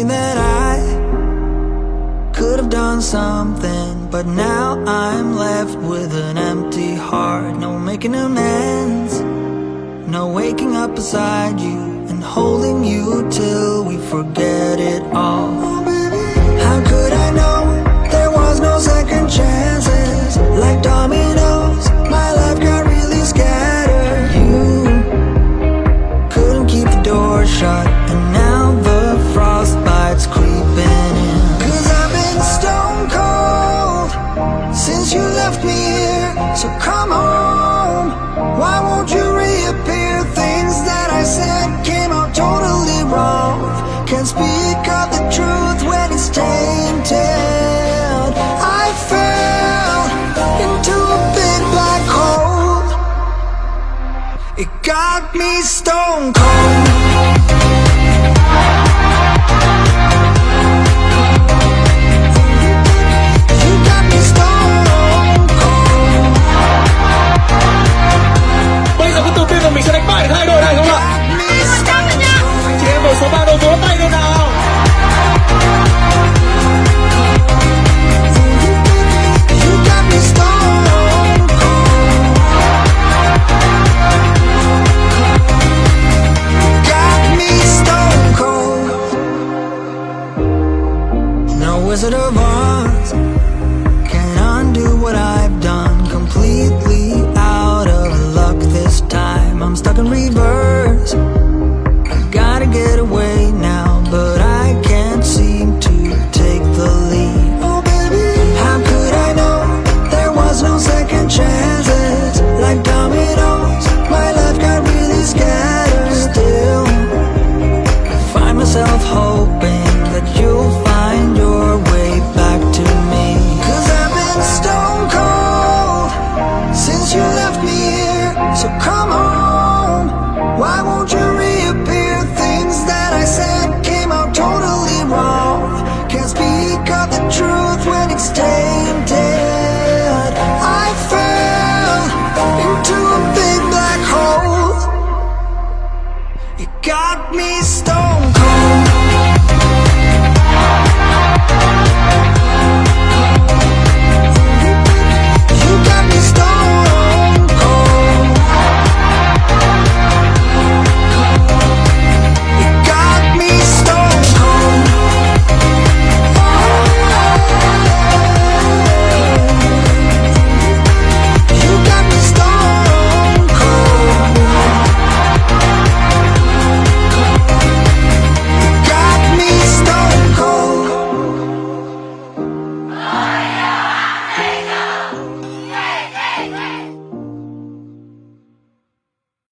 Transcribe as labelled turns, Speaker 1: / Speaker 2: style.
Speaker 1: thinking that I could have done something, but now I'm left with an empty heart. No making amends, no waking up beside you and holding you till we forget it all. How could I know there was no second chances? Like dominoes, my life got really scattered. You couldn't keep the door shut, and now the frostbite's creeping in. 'Cause I've been stone cold since you left me here, so come home. Why won't you reappear? Things that I said came out totally wrong. Can't speak of the truth when it's tainted. I fell into a big black hole. It got me stone cold. You got me stone cold.
Speaker 2: Bây giờ có tự tin là mình sẽ đánh bại được hai đội này không ạ? Anh chị em đội số 3 đầu vỗ tay lên nào.
Speaker 1: You got me stone cold. Got me stone cold. No wizard of